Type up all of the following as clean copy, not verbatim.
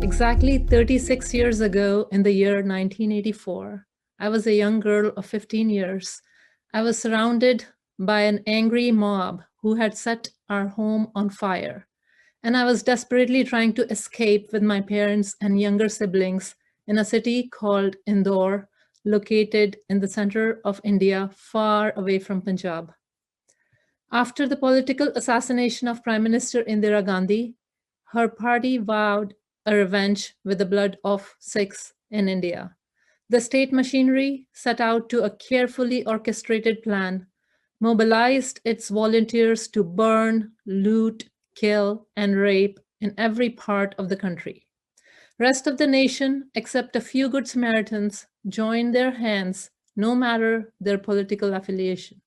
Exactly 36 years ago, in the year 1984, I was a young girl of 15 years. I was surrounded by an angry mob who had set our home on fire, and I was desperately trying to escape with my parents and younger siblings in a city called Indore, located in the center of India, far away from Punjab. After the political assassination of Prime Minister Indira Gandhi, her party vowed a revenge with the blood of Sikhs in India. The state machinery set out to a carefully orchestrated plan, mobilized its volunteers to burn, loot, kill, and rape in every part of the country. Rest of the nation, except a few good Samaritans, joined their hands, no matter their political affiliation.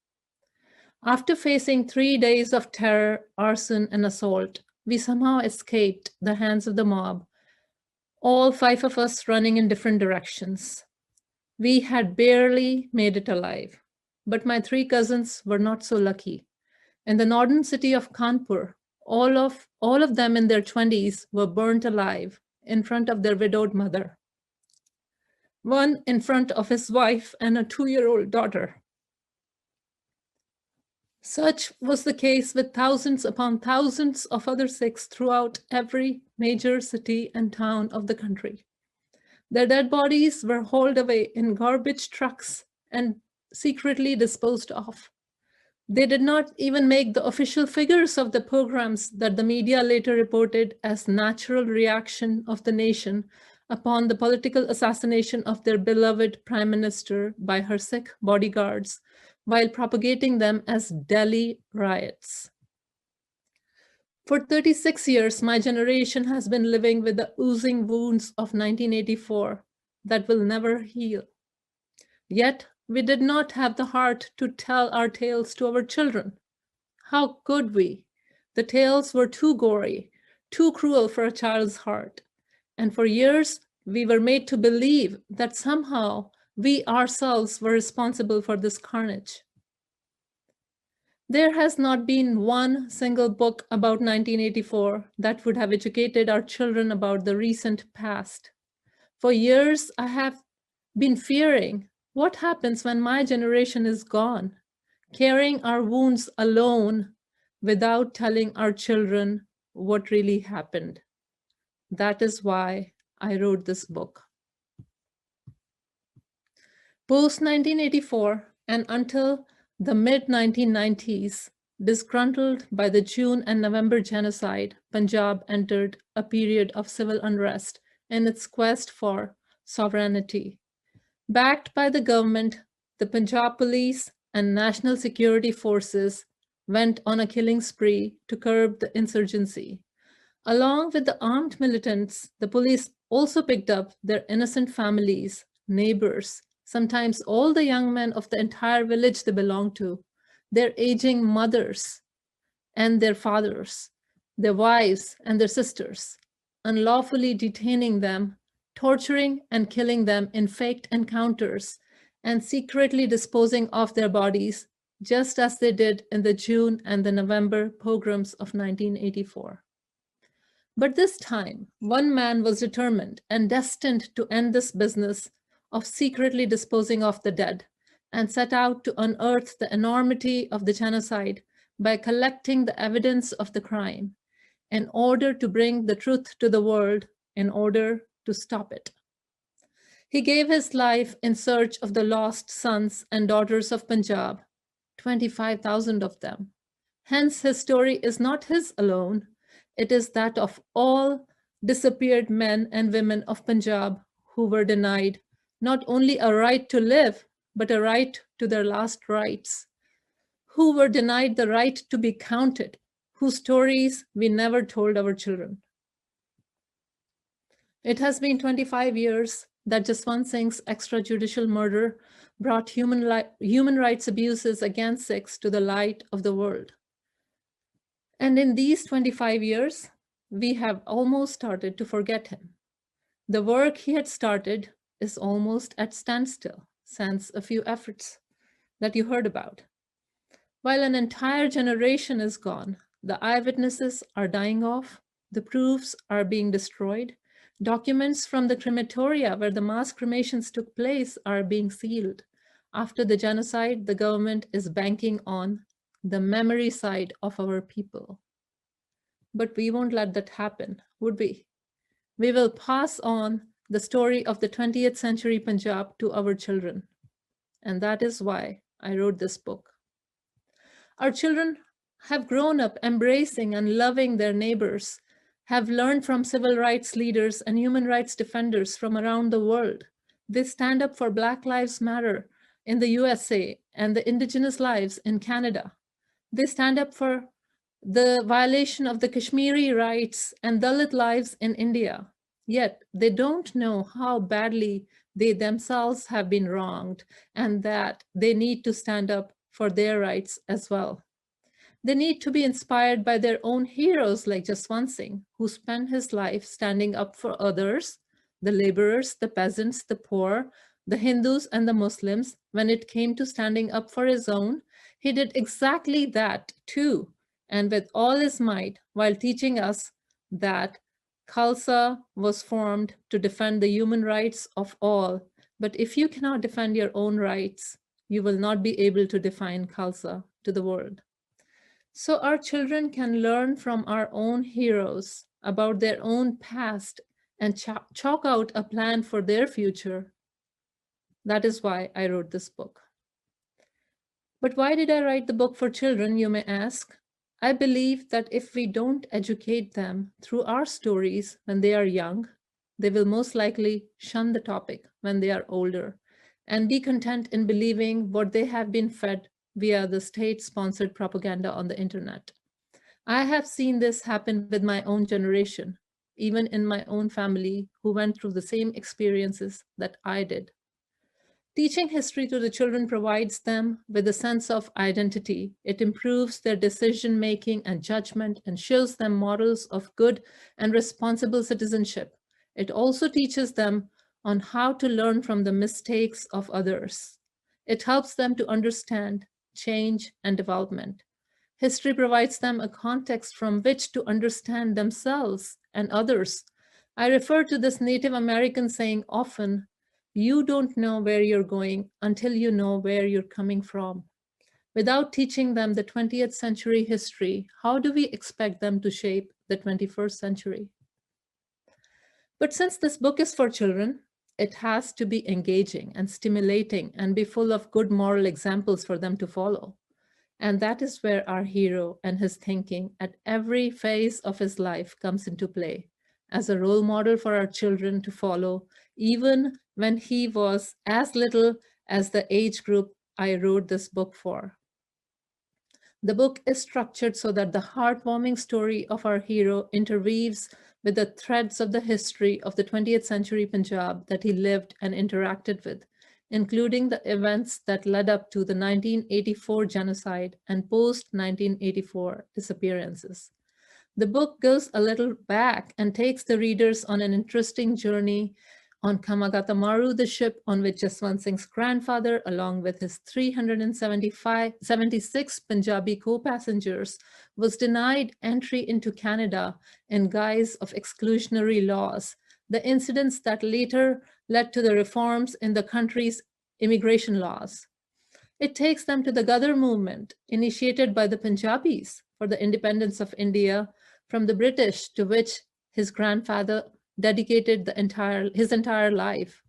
After facing 3 days of terror, arson, and assault, we somehow escaped the hands of the mob, all five of us running in different directions. We had barely made it alive, but my three cousins were not so lucky. In the northern city of Kanpur, all of them in their 20s were burnt alive in front of their widowed mother, one in front of his wife and a 2-year-old daughter. Such was the case with thousands upon thousands of other Sikhs throughout every major city and town of the country. Their dead bodies were hauled away in garbage trucks and secretly disposed of. They did not even make the official figures of the pogroms that the media later reported as natural reaction of the nation upon the political assassination of their beloved prime minister by her Sikh bodyguards, while propagating them as Delhi riots. For 36 years, my generation has been living with the oozing wounds of 1984 that will never heal. Yet, we did not have the heart to tell our tales to our children. How could we? The tales were too gory, too cruel for a child's heart. And for years, we were made to believe that somehow we ourselves were responsible for this carnage. There has not been one single book about 1984 that would have educated our children about the recent past. For years, I have been fearing what happens when my generation is gone, carrying our wounds alone without telling our children what really happened. That is why I wrote this book. Post 1984 and until the mid-1990s, disgruntled by the June and November genocide, Punjab entered a period of civil unrest in its quest for sovereignty. Backed by the government, the Punjab police and national security forces went on a killing spree to curb the insurgency. Along with the armed militants, the police also picked up their innocent families, neighbors, sometimes all the young men of the entire village they belonged to, their aging mothers and their fathers, their wives and their sisters, unlawfully detaining them, torturing and killing them in faked encounters, and secretly disposing of their bodies, just as they did in the June and the November pogroms of 1984. But this time, one man was determined and destined to end this business of secretly disposing of the dead, and set out to unearth the enormity of the genocide by collecting the evidence of the crime in order to bring the truth to the world, in order to stop it. He gave his life in search of the lost sons and daughters of Punjab, 25,000 of them. Hence, his story is not his alone. It is that of all disappeared men and women of Punjab who were denied not only a right to live, but a right to their last rites, who were denied the right to be counted, whose stories we never told our children. It has been 25 years that Jaswant Singh's extrajudicial murder brought human rights abuses against Sikhs to the light of the world. And in these 25 years, we have almost started to forget him. The work he had started is almost at standstill, since a few efforts that you heard about. While an entire generation is gone, the eyewitnesses are dying off, the proofs are being destroyed, documents from the crematoria where the mass cremations took place are being sealed. After the genocide, the government is banking on the memory side of our people. But we won't let that happen, would we? We will pass on the story of the 20th century Punjab to our children. And that is why I wrote this book. Our children have grown up embracing and loving their neighbors, have learned from civil rights leaders and human rights defenders from around the world. They stand up for Black Lives Matter in the USA and the Indigenous lives in Canada. They stand up for the violation of the Kashmiri rights and Dalit lives in India. Yet they don't know how badly they themselves have been wronged and that they need to stand up for their rights as well. They need to be inspired by their own heroes like Jaswant Singh, who spent his life standing up for others, the laborers, the peasants, the poor, the Hindus and the Muslims. When it came to standing up for his own, he did exactly that too, and with all his might, while teaching us that Khalsa was formed to defend the human rights of all. But if you cannot defend your own rights, you will not be able to define Khalsa to the world. So our children can learn from our own heroes about their own past and chalk out a plan for their future. That is why I wrote this book. But why did I write the book for children, you may ask? I believe that if we don't educate them through our stories when they are young, they will most likely shun the topic when they are older and be content in believing what they have been fed via the state-sponsored propaganda on the internet. I have seen this happen with my own generation, even in my own family who went through the same experiences that I did. Teaching history to the children provides them with a sense of identity. It improves their decision making and judgment and shows them models of good and responsible citizenship. It also teaches them on how to learn from the mistakes of others. It helps them to understand change and development. History provides them a context from which to understand themselves and others. I refer to this Native American saying often, you don't know where you're going until you know where you're coming from. Without teaching them the 20th century history, how do we expect them to shape the 21st century? But since this book is for children, it has to be engaging and stimulating and be full of good moral examples for them to follow. And that is where our hero and his thinking at every phase of his life comes into play as a role model for our children to follow, even when he was as little as the age group I wrote this book for. The book is structured so that the heartwarming story of our hero interweaves with the threads of the history of the 20th century Punjab that he lived and interacted with, including the events that led up to the 1984 genocide and post-1984 disappearances. The book goes a little back and takes the readers on an interesting journey on Kamagata the ship on which Jaswant Singh's grandfather, along with his 376 Punjabi co-passengers, was denied entry into Canada in guise of exclusionary laws, the incidents that later led to the reforms in the country's immigration laws. It takes them to the Ghadar movement, initiated by the Punjabis for the independence of India from the British, to which his grandfather dedicated his entire life.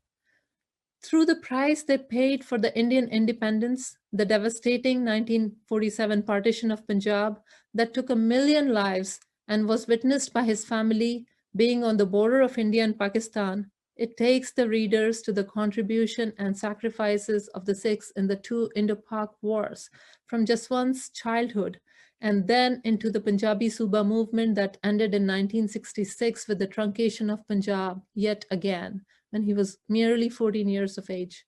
Through the price they paid for the Indian independence, the devastating 1947 partition of Punjab that took 1 million lives and was witnessed by his family being on the border of India and Pakistan, it takes the readers to the contribution and sacrifices of the Sikhs in the two Indo-Pak wars, from Jaswant's childhood and then into the Punjabi Suba movement that ended in 1966 with the truncation of Punjab yet again, when he was merely 14 years of age.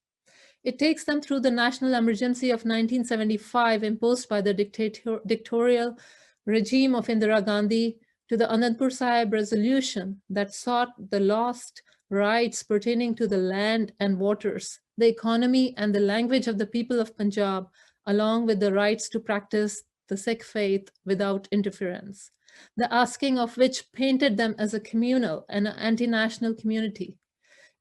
It takes them through the national emergency of 1975 imposed by the dictatorial regime of Indira Gandhi to the Anandpur Sahib resolution that sought the lost rights pertaining to the land and waters, the economy and the language of the people of Punjab, along with the rights to practice the Sikh faith without interference, the asking of which painted them as a communal and anti-national community.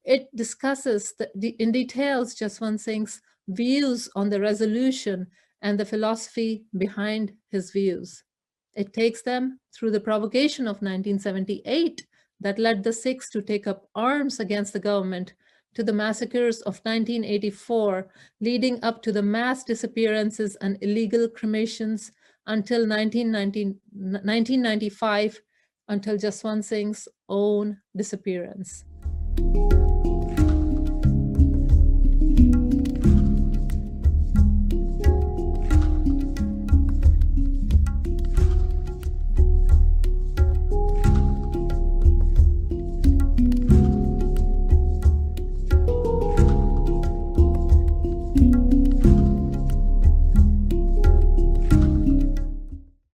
It discusses in details Jaswant Singh's views on the resolution and the philosophy behind his views. It takes them through the provocation of 1978 that led the Sikhs to take up arms against the government, to the massacres of 1984, leading up to the mass disappearances and illegal cremations until 1995, until Jaswant Singh's own disappearance.